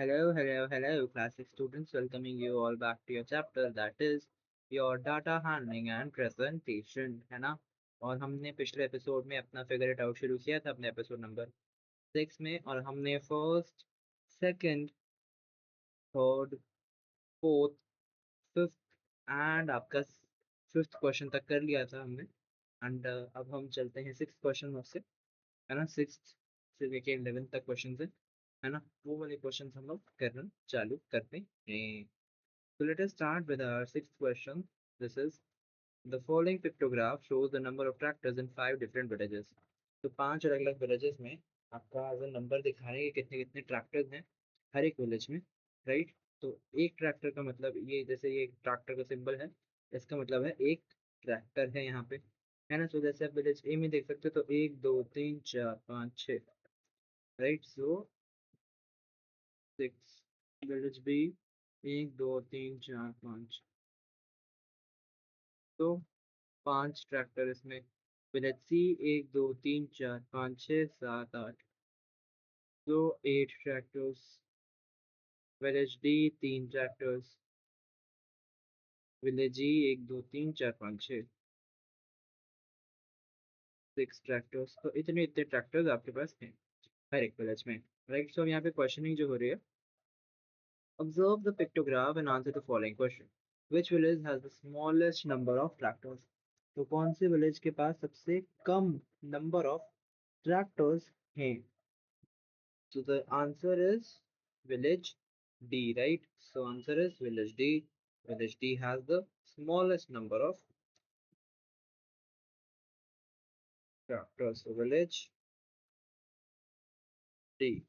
Hello, classic students. Welcoming you all back to your chapter that is your data handling and presentation, है ना? और हमने पिछले episode में अपना फिगर इट आउट शुरू किया था अपने एपिसोड नंबर 6 में और हमने first, second, third, fourth, fifth and आपका फिफ्थ क्वेश्चन तक कर लिया था हमने एंड अब हम चलते हैं सिक्स क्वेश्चन से, है ना? सिक्स से लेके 11 तक क्वेश्चन है ना? वो वाले क्वेश्चन हम लोग करना चालू करते हैं। So let us start with our sixth question. This is the following pictograph shows the number of tractors in five different villages. तो पांच अलग अलग विलेजेस में आपका एज नंबर दिखा रहे हैं कि कितने कितने ट्रैक्टर्स हैं हर एक विलेज में, राइट? तो एक ट्रैक्टर का मतलब ये, जैसे ये ट्रैक्टर का सिंबल है, इसका मतलब है एक ट्रैक्टर है यहाँ पे, है ना? तो जैसे आप विलेज ए में देख सकते हो तो एक दो तीन चार पाँच छः, right? So six. Village be एक दो तीन चार पाँच, तो पांच ट्रैक्टर इसमें। विलेज सी एक दो तीन चार पाँच छः सात आठ, तो एट ट्रैक्टर्स। विलेज डी तीन ट्रैक्टर्स। विलेज ई एक दो तीन चार पाँच छः, सिक्स ट्रैक्टर्स। तो इतने इतने ट्रैक्टर्स आपके पास हैं हर एक विलेज में, राइट? सो यहाँ पे क्वेश्चनिंग जो हो रही है, observe the pictograph and answer the following question. Which village has the smallest number of tractors? तो कौन से विलेज के पास सबसे कम नंबर ऑफ ट्रैक्टर्स हैं? So the answer is village D, right? So answer is village D. Village D has the smallest number of tractors. So village D.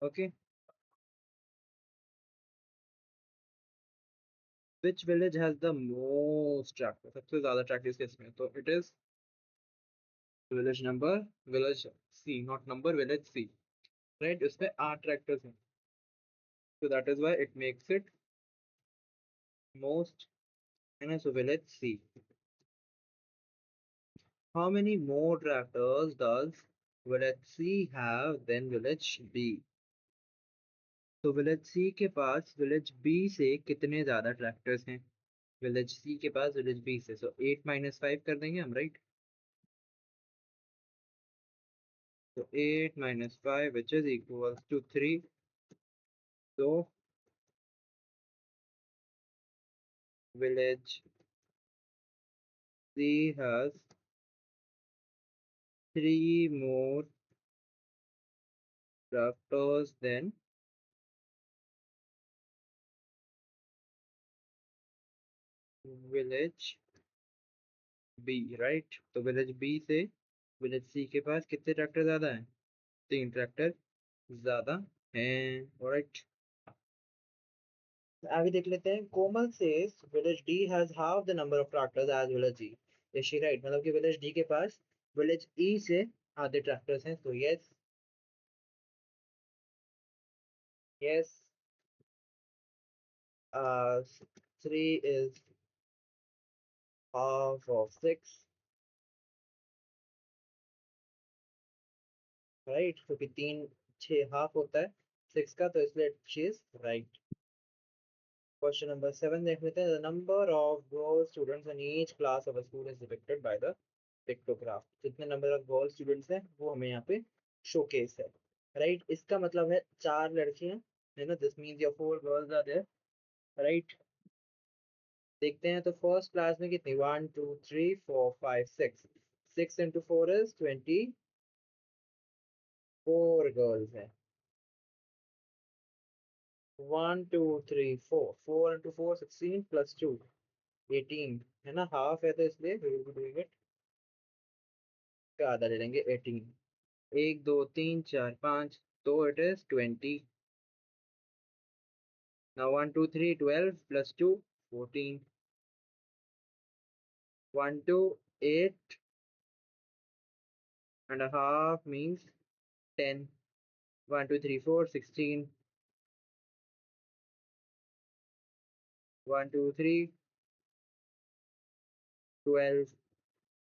Okay. Which village has the most tractors? सबसे ज़्यादा tractors किसमें? तो it is village number, village C, not number, village C, right? इसमें 8 tractors हैं. So that is why it makes it most, and so village C. How many more tractors does village C have than village B? तो village C के पास village B से कितने ज्यादा tractors हैं? Village C के पास village B से, सो 8 - 5 कर देंगे हम, राइट? तो 8 - 5 विच इज इक्वल्स टू 3। तो village C has 3 more tractors than village B, right? तो विलेज बी से विलेज सी के पास कितने ट्रैक्टर ज्यादा हैं? 3 ट्रैक्टर ज्यादा हैं, राइट? आगे देख लेते हैं। Komal says village D has half the number of tractors as village E. Is she right? मतलब कि विलेज डी के पास विलेज ई से आधे ट्रैक्टर्स हैं, तो yes, yes. 3 is half of 6, right? क्योंकि 3 6 हाफ होता है 6 का, तो इसलिए she is right. Question number 7 देख लेते हैं। The number of girl students in each class of a school is depicted by the pictograph. जितने नंबर ऑफ गर्ल स्टूडेंट्स हैं वो हमें यहाँ पे शोकेस है, राइट? इसका मतलब है 4 लड़कियां, है ना? This means your 4 girls are there, right? देखते हैं। तो फर्स्ट क्लास में कितनी, 1 2 3 4 5 6, 6 × 4 इज 24 गर्ल्स है। 1 2 3 4, 4 × 4 16 + 2 18, है ना? हाफ है तो इसलिए we will be doing it का आधा ले लेंगे, 18। 1 2 3 4 5, तो it is 20। Now 1 2 3 12 + 2 14, 1 2 8 and a half means 10, 1 2 3 4 16, 1 2 3 12,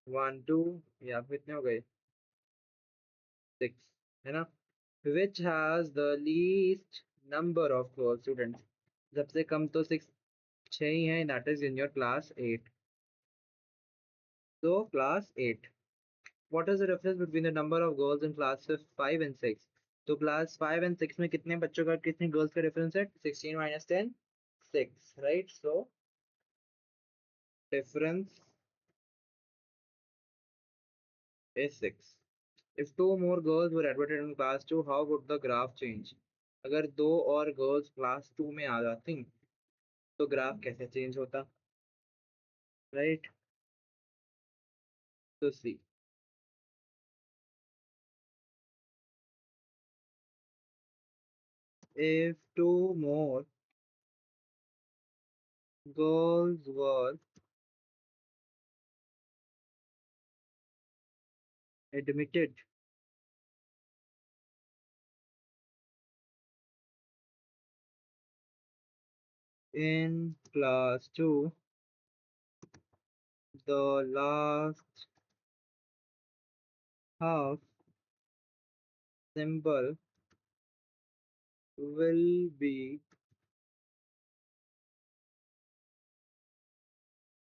1 2, या कितने हो गए? 6, है ना? Which has the least number of girl students? सबसे कम तो 6 6 ही है, that is in your class 8. So class 8. What is the difference between the number of girls in class 5 and 6? तो क्लास 5 एंड 6 में कितने बच्चों का, कितनी गर्ल्स का डिफरेंस है? 16 minus 10, 6, right? So difference is 6. If two more girls were admitted in class 2, how would the graph change? अगर दो और गर्ल्स क्लास 2 में आ जाती तो ग्राफ कैसे चेंज होता, राइट? तो सी, if two more girls were admitted in class 2, the last half symbol will be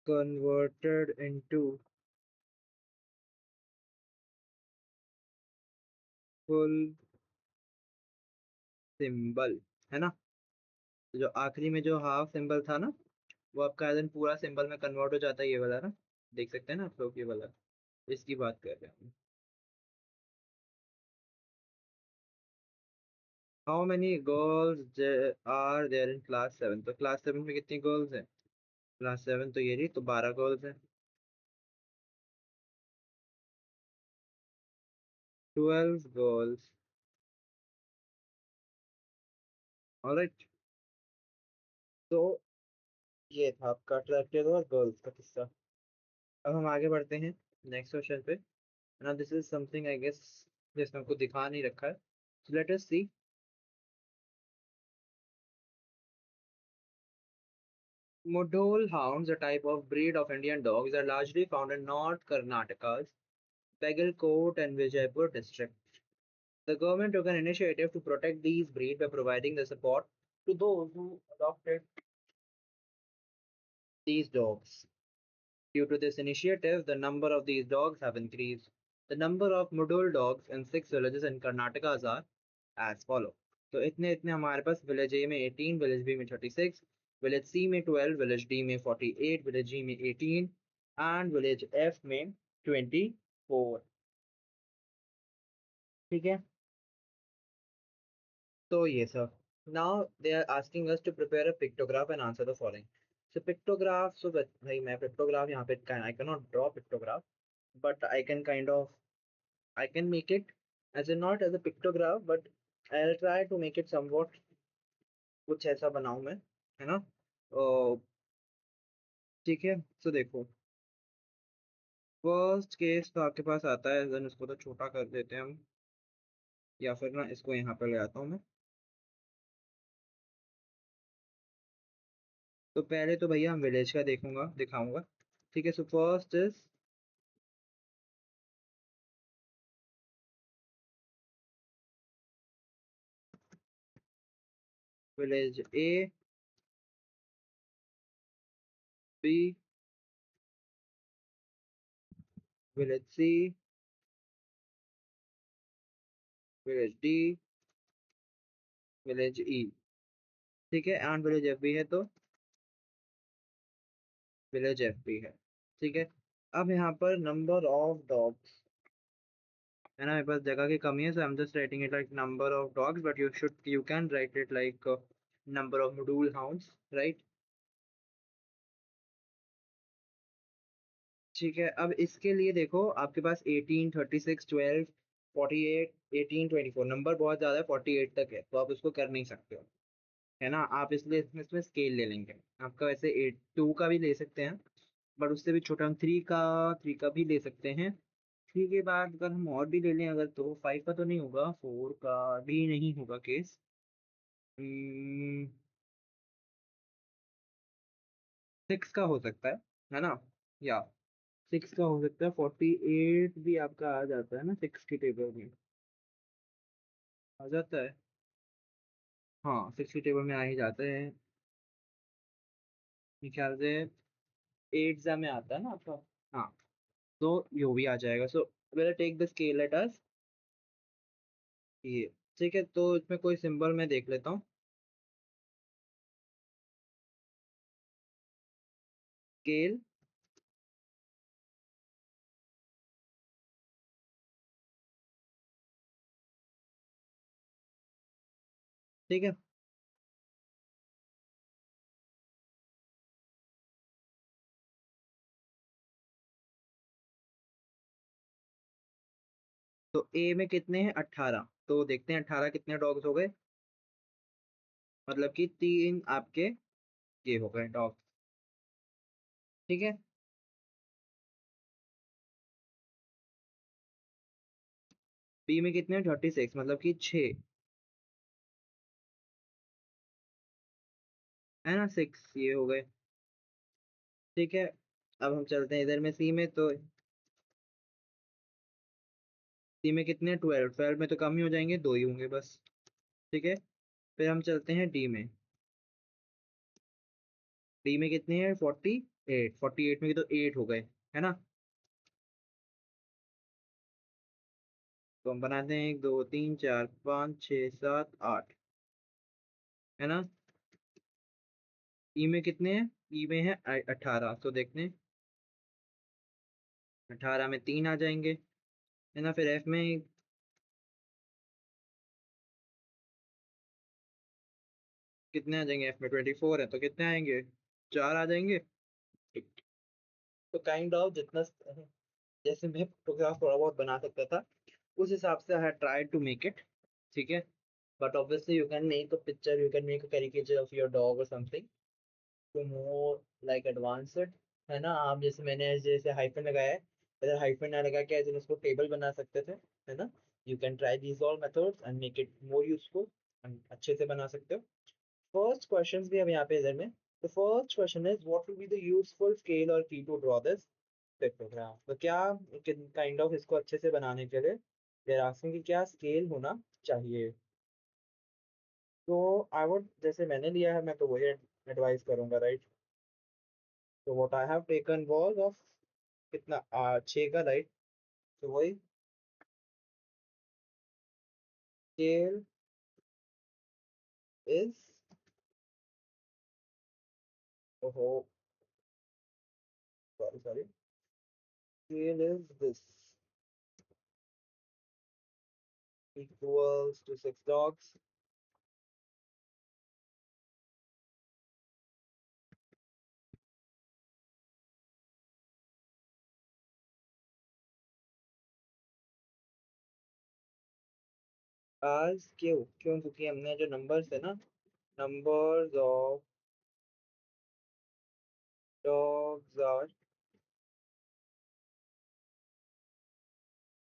converted into full symbol, है ना? तो जो आखिरी में जो हाफ सिंबल था ना, वो आपका दिन पूरा सिंबल में कन्वर्ट हो जाता है, ये वाला ना, देख सकते हैं ना आप लोग, ये वाला, इसकी बात कर रहे हैं। How many girls are there in class 7? तो क्लास 7 में कितनी गर्ल्स हैं? क्लास 7 तो ये रही, तो 12 गर्ल्स हैं। 12 गर्ल्स, ऑलराइट। तो ये था आपका अट्रैक्टिव और गर्ल्स का किस्सा। अब हम आगे बढ़ते हैं नेक्स्ट क्वेश्चन पे। ना this is something I guess जिसमें हमको दिखा नहीं रखा है, so let us see. Mudhol hounds, a type of breed of Indian dogs, are largely found in North Karnataka's Bagalkot and Vijaypur districts. The government took an initiative to protect these breeds by providing the support to those who adopted these dogs. Due to this initiative, the number of these dogs have increased. The number of Mudhol dogs in 6 villages in Karnataka are as follow. तो इतने इतने हमारे पास, village ए में 18, village B में 36, village सी में 12, village D में 48, village जी में 18 and village F में 24। ठीक है, तो ये सब। Now they are asking us to prepare a pictograph and answer the following. So pictograph, so भाई मैं पिक्टोग्राफ यहाँ पे I can not draw pictograph, but I can kind of, I can make it as a not as a pictograph, but I'll try to make it somewhat कुछ ऐसा बनाऊं मैं, है ना? ठीक है, तो देखो, फर्स्ट केस तो आपके पास आता है, देन इसको तो छोटा कर देते हैं हम, या फिर ना इसको यहाँ पे ले आता हूँ मैं। तो पहले तो भैया हम विलेज का देखूंगा, दिखाऊंगा। ठीक है, so first is village A, B, village C, village D, village E. ठीक है, एंड विलेज एफ भी है, तो विलेज एफ भी है। ठीक है, अब यहाँ पर नंबर ऑफ डॉग्स, है ना, मेरे पास जगह की कमी है, so I'm just writing it like number of dogs, but you can write it like number of module hounds, right? ठीक है, अब इसके लिए देखो आपके पास 18, 36, 12, 48, 18, 24 नंबर बहुत ज्यादा है, 48 तक है, तो आप उसको कर नहीं सकते हो, है ना? आप इसलिए इसमें स्केल ले लेंगे। आपका वैसे 2 का भी ले सकते हैं, बट उससे भी छोटा हम 3 का भी ले सकते हैं। थ्री के बाद अगर हम और भी ले लें अगर, तो 5 का तो नहीं होगा, 4 का भी नहीं होगा केस। 6 का हो सकता है ना? या 6 का हो सकता है, 48 भी आपका आ जाता है ना 6 की टेबल में। आ जाता है। हाँ 60 टेबल में आ ही जाते हैं। मेरे ख्याल से 8 में आता है ना आपका। हाँ, तो यो भी आ जाएगा। So will take the scale at as ये। ठीक है, तो इसमें कोई सिंबल मैं देख लेता हूँ। स्केल। ठीक है, तो ए में कितने हैं? 18। तो देखते हैं 18 कितने डॉग्स हो गए। मतलब कि 3 आपके ये हो गए डॉग। ठीक है। बी में कितने हैं? 36, मतलब कि 6। है ना, 6 ये हो गए। ठीक है, अब हम चलते हैं इधर में सी में। तो सी में कितने हैं? 12। 12 में तो कम ही हो जाएंगे, 2 ही होंगे बस। ठीक है, फिर हम चलते हैं डी में। डी में कितने हैं? 48। 48 में तो 8 हो गए, है ना। तो हम बनाते हैं 1 2 3 4 5 6 7 8, है ना। ई में कितने हैं? ई में है 18। तो देखते हैं, 18 में 3 आ जाएंगे, है ना। फिर एफ में कितने आ जाएंगे? एफ में 24 है, तो कितने आएंगे? 4 आ जाएंगे। तो काइंड ऑफ जितना जैसे मैं फोटोग्राफ थोड़ा बहुत बना सकता था, उस हिसाब से I try to make it. ठीक है, but obviously you can make a picture, you can make a caricature of your dog or something to more like advanced, है ना। आप जैसे मैंने जैसे हाइफन लगाया है, अगर हाइफन ना लगा के ऐसे उसको टेबल बना सकते थे, है ना। You can try these all methods and make it more useful, अच्छे से बना सकते हो। फर्स्ट क्वेश्चन भी हम यहाँ पे इधर में। The first question is what will be the useful scale or key to draw this pictogram? तो क्या काइंड ऑफ इसको अच्छे से बनाने के लिए they're asking कि क्या स्केल होना चाहिए। तो आई वुड, जैसे मैंने लिया है मैं तो वही एडवाइस करूंगा, राइट। तो what I have taken was of कितना 6 का, राइट। तो वही स्केल इज, ओहो sorry sorry, scale is this equals to 6 dogs। आज क्यों क्यों? क्योंकि हमने जो नंबर्स है ना, numbers of dogs are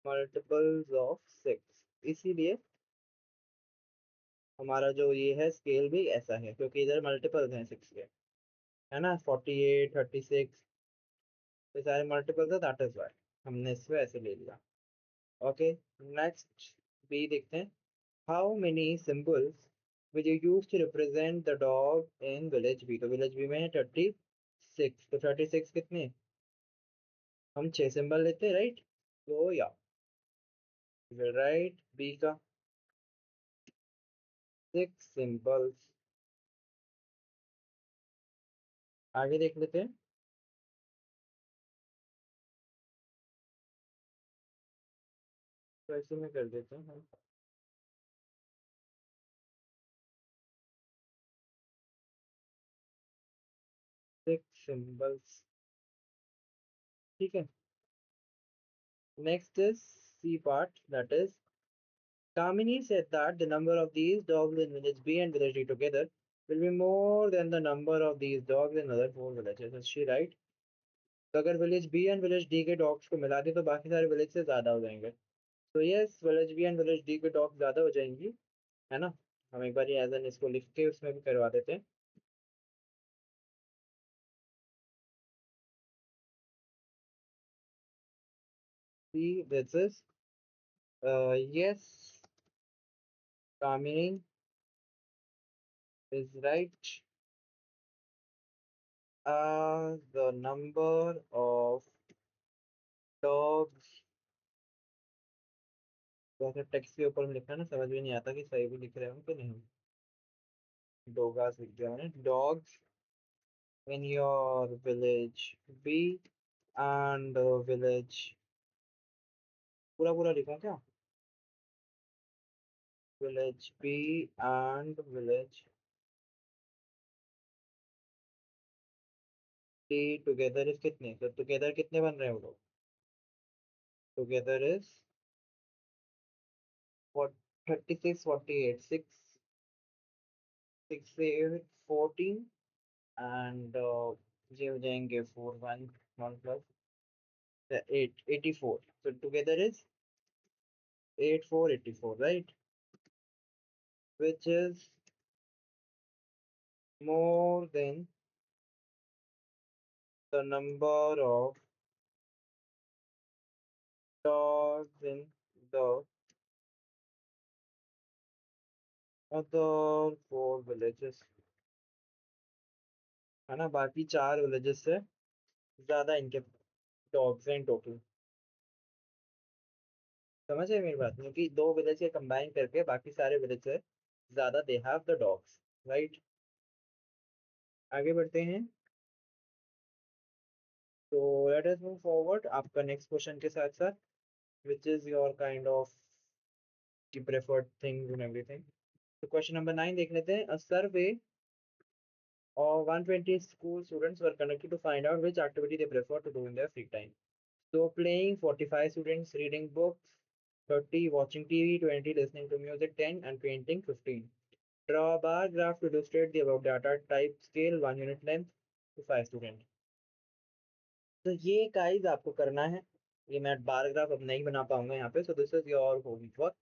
multiples of 6, इसीलिए हमारा जो ये है स्केल भी ऐसा है, क्योंकि इधर मल्टीपल्स हैं 6 के, है ना। 48 36, तो सारे मल्टीपल्स है, दैट इज वाई हमने इसको ऐसे ले लिया। ओके, नेक्स्ट बी देखते हैं। How many symbols will you use to represent the dog in village B? तो विलेज बी में है 36। तो 36 कितने? हम 6 सिंबल लेते हैं, राइट। तो या राइट बी का 6 सिंबल्स। आगे देख लेते हैं। तो ऐसे में कर देते हैं हम 6 सिंबल्स। ठीक है, next is C part, that is Kamini said that the number of these dogs in village B and village D together will be more than the number of these dogs in other 4 villages। Is she right? तो अगर village B and village D के dogs को मिला दें तो बाकी सारे village से ज्यादा हो जाएंगे। तो yes, village B and village D के डॉग्स ज्यादा हो जाएंगी, है ना। हम एक बार ये एज एन इसको लिख के उसमें भी करवा देते हैं। See this is yes, Kamini is right. The number of dogs, वैसे टेक्स्ट के ऊपर में लिखा है ना, समझ में नहीं आता कि सही भी लिख रहे हो कि नहीं। डोगास लिख दिया मैंने, dogs in your village B and village, पूरा पूरा लिखा क्या, village B and village C together is कितने, तो together कितने बन रहे हैं वो लोग, together is what, 36 48 6 6 8 14 and ये हो जाएंगे 4 1 1 plus 8 84, so together is 84 84, right, which is more than the number of dogs in the other four villages, है ना, बाकी चार विलेजेस से ज्यादा इनके डॉग्स हैं टोटल। समझ है मेरी बात, क्योंकि दो विलेज के कंबाइन करके बाकी सारे विलेज से ज्यादा they have the dogs, right. आगे बढ़ते हैं, तो लेट अस मूव फॉरवर्ड आपका नेक्स्ट क्वेश्चन के साथ साथ, which is your kind of की प्रेफर्ड थिंग्स एंड एवरीथिंग। तो क्वेश्चन नंबर 9 देख लेते हैं। अ सर्वे of 120 school students were conducted to find out which activity they prefer to do in their free time. So playing 45 students, reading books 30, watching TV 20, listening to music 10 and painting 15. Draw a bar graph to illustrate the above data type scale 1 unit length to 5 students. तो ये guys आपको करना है, ये मैं bar graph अब नहीं बना पाऊंगा यहाँ पे, so this is your homework.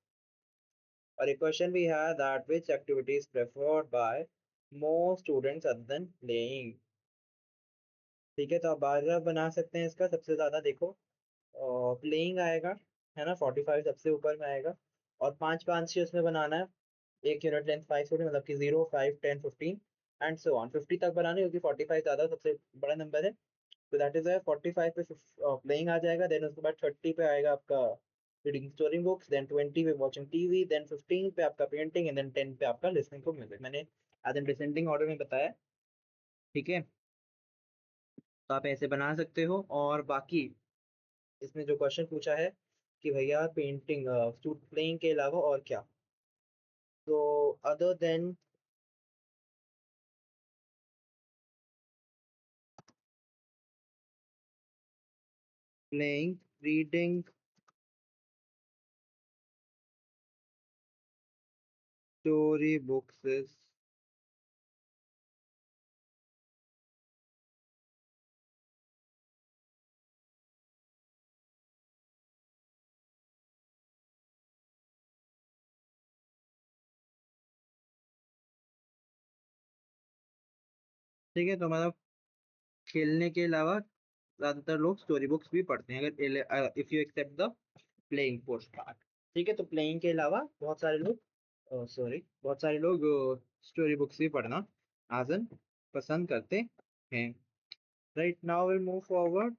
और एक क्वेश्चन भी है that which activity is preferred bye more students other than playing. ठीक है, तो आप बार ग्राफ बना सकते हैं इसका। सबसे ज्यादा देखो प्लेइंग आएगा, है ना, 45 सबसे ऊपर में आएगा, और पांच पांच से उसमें बनाना है। एक यूनिट लेंथ 5 छोटी, मतलब कि 0 5 10 15 एंड सो ऑन 50 तक बनाना है, क्योंकि 45 ज्यादा सबसे बड़ा नंबर है। तो दैट इज 45 पे प्लेइंग आ जाएगा, देन उसके बाद 30 पे आएगा आपका रीडिंग स्टोरी बुक्स, देन 20 पे वॉचिंग टीवी, देन 15 पे आपका पेंटिंग, एंड देन 10 पे आपका लिसनिंग टू म्यूजिक। मैंने आज इन डिसेंडिंग ऑर्डर में बताया, ठीक है। तो आप ऐसे बना सकते हो। और बाकी इसमें जो क्वेश्चन पूछा है कि भैया पेंटिंग प्लेइंग के अलावा और क्या, तो other than playing, reading story books, ठीक है। तो मतलब खेलने के अलावा ज्यादातर लोग स्टोरी बुक्स भी पढ़ते हैं, अगर if you accept the playing post part. ठीक है, तो प्लेइंग के अलावा बहुत सारे लोग, सॉरी, बहुत सारे लोग स्टोरी बुक्स भी पढ़ना आजन पसंद करते हैं। Right, now will move forward.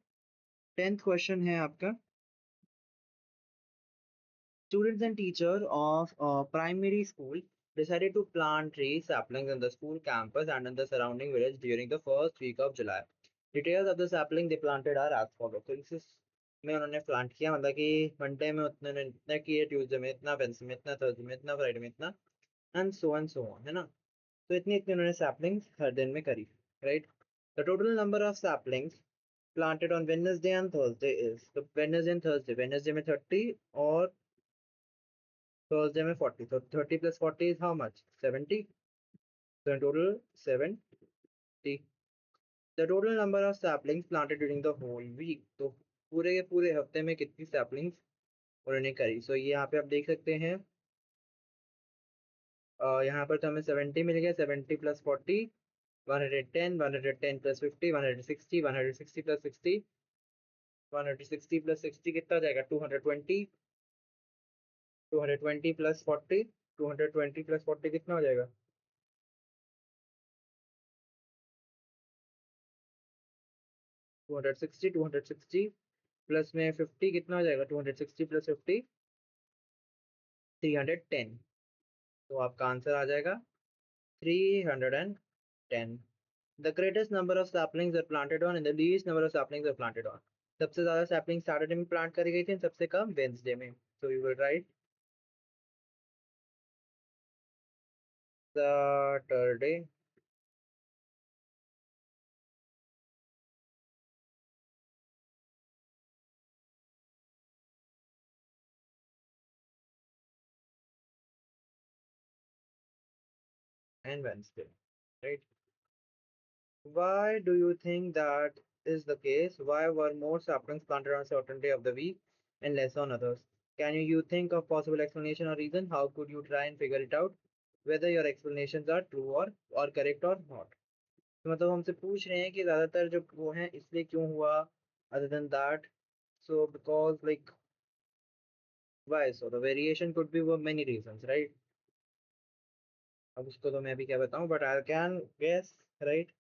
10th question है आपका। Students and teachers of a primary school decided to plant tree saplings in the school campus and in the surrounding village during the first week of July. Details of the sapling they planted are as follows. तो इसमें उन्होंने plant किया, मतलब कि Monday में उतने इतना किए, ट्यूसडे में इतना, वेडनेसडे में इतना, थर्सडे में इतना, फ्राइडे में इतना, एंड सो ऑन, है ना। तो इतनी इतनी उन्होंने सैपलिंग्स हर दिन में करी, right. The total number of saplings planted on Wednesday and Thursday is, तो Wednesday and Thursday, Wednesday में 30 और Thursday में 40, so 30 plus 40 is how much, 70, so in total 70. The total number of saplings planted during the whole week, तो पूरे के पूरे हफ्ते में कितनी saplings उन्होंने करी। सो ये यहाँ पे आप देख सकते हैं, यहाँ पर तो हमें 70 मिल गया, 70 प्लस 40 110, 110 प्लस 50 160, 160 प्लस 60, 160 प्लस 60 कितना जाएगा, 220, 220 प्लस 40, 220 प्लस 40 कितना हो जाएगा? 260, 260 प्लस में 50 कितना हो जाएगा? 260 प्लस 50, 310। तो आपका आंसर आ जाएगा 310। The greatest number of saplings are planted on and the least number of saplings are planted on. सबसे ज्यादा सैपलिंग सैटरडे में प्लांट करी गई थी, सबसे कम वेंसडे में। So you will write Saturday and Wednesday, right? Why do you think that is the case? Why were more saplings planted on a certain day of the week and less on others? Can you think of possible explanation or reason? How could you try and figure it out? Whether your explanations are true or correct or not. तो मतलब हमसे पूछ रहे हैं कि ज्यादातर जो वो हैं इसलिए क्यों हुआ, other than that, so because like why, so the variation could be for many reasons, right? अब उसको तो मैं भी क्या बताऊं, but I can guess, right?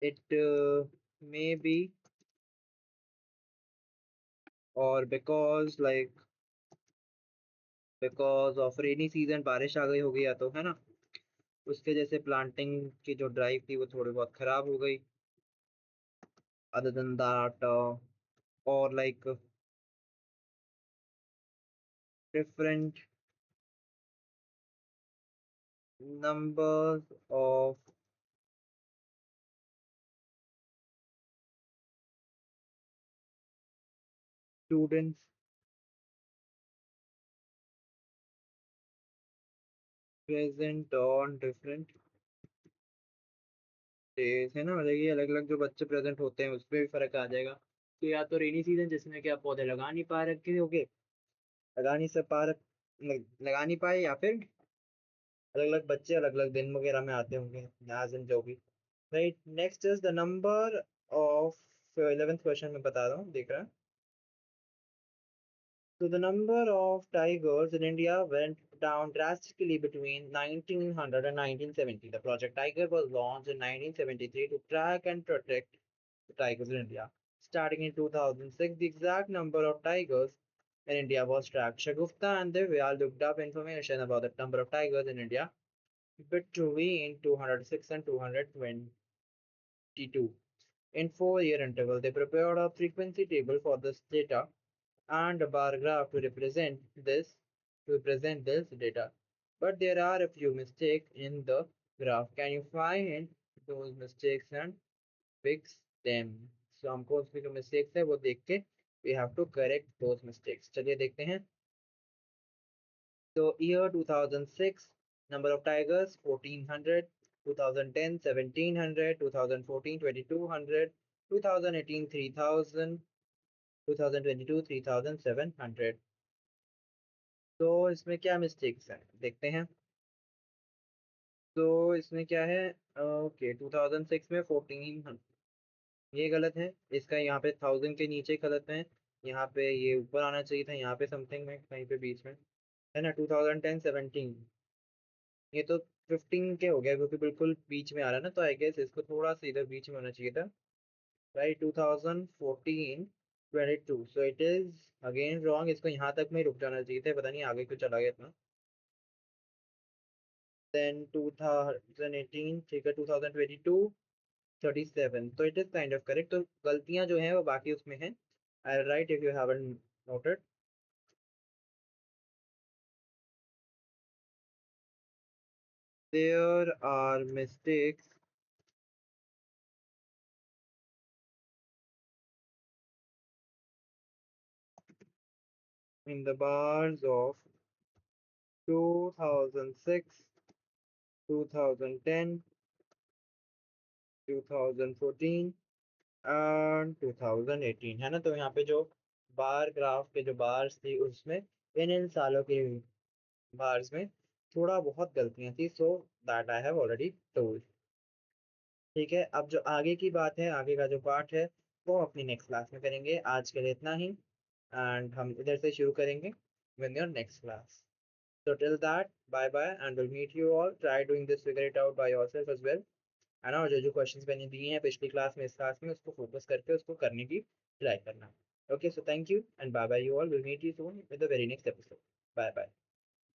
It may be or because of rainy season, बारिश आ गई होगी या तो, है ना, उसके जैसे प्लांटिंग की जो ड्राइव थी वो थोड़ी बहुत खराब हो गई। अदर देन दैट और like different numbers of students present on different days, है ना, मतलब ये अलग अलग जो बच्चे प्रेजेंट होते हैं उसमें भी फर्क आ जाएगा। तो या तो रेनी सीजन जिसमें कि आप पौधे लगा नहीं पा रखे होगे, लगा नहीं सब पा लगा नहीं पाए, या फिर अलग अलग बच्चे अलग अलग दिन वगैरह में आते होंगे, as in जो भी। Right, next is the number of 11th question में बता रहा हूँ, देख रहा है। So the number of tigers in India went down drastically between 1900 and 1970. The Project Tiger was launched in 1973 to track and protect the tigers in India. Starting in 2006, the exact number of tigers in India was tracked. Shagufta and Divya looked up information about the number of tigers in India between 206 and 222 in 4-year interval. They prepared a frequency table for this data and a bar graph to represent this data. But there are a few mistakes in the graph. Can you find those mistakes and fix them? So हमको उसमें जो mistakes है वो देख के we have to correct those mistakes. चलिए देखते हैं। So year 2006, number of tigers 1400, 2010 1700, 2014 2200, 2018 3000, 2022 3700। तो इसमें क्या मिस्टेक्स हैं देखते हैं। तो इसमें क्या है, ओके 2006 में 14, ये गलत है, इसका यहाँ पे 1000 के नीचे गलत है, यहाँ पे ये ऊपर आना चाहिए था, यहाँ पे समथिंग में कहीं पे बीच में, है ना। 2010 17, ये तो 15 के हो गया क्योंकि बिल्कुल बीच में आ रहा है ना, तो आई गेस इसको थोड़ा सा इधर बीच में होना चाहिए था, right. 2014 22, so it is again wrong, इसको यहाँ तक में ही रुक जाना चाहिए था, पता नहीं आगे क्यों चला गया इतना। then 2018, ठीक है, 2022 37, तो it is kind of correct. तो गलतियां जो हैं वो बाकी उसमें हैं। I write if you haven't noted. There are mistakes in the bars of 2006, 2010, 2014 and 2018, है ना। तो यहाँ पे जो बार ग्राफ के जो बार्स थी उसमें इन सालों के बार्स में थोड़ा बहुत गलतियां थी, so that I have already told. ठीक है, अब जो आगे की बात है, आगे का जो पार्ट है वो अपनी नेक्स्ट क्लास में करेंगे। आज के लिए इतना ही। एंड हम इधर से शुरू करेंगे with your next class. So till that, bye bye, and we'll meet you all. Try doing this, figure it out by yourself as well. है ना. और जो जो क्वेश्चंस मैंने दिए हैं पिछली क्लास में इस क्लास में उसको फोकस करके उसको करने की ट्राई करना. Okay, so thank you and bye bye you all. Will meet you soon with the very next episode. Bye bye.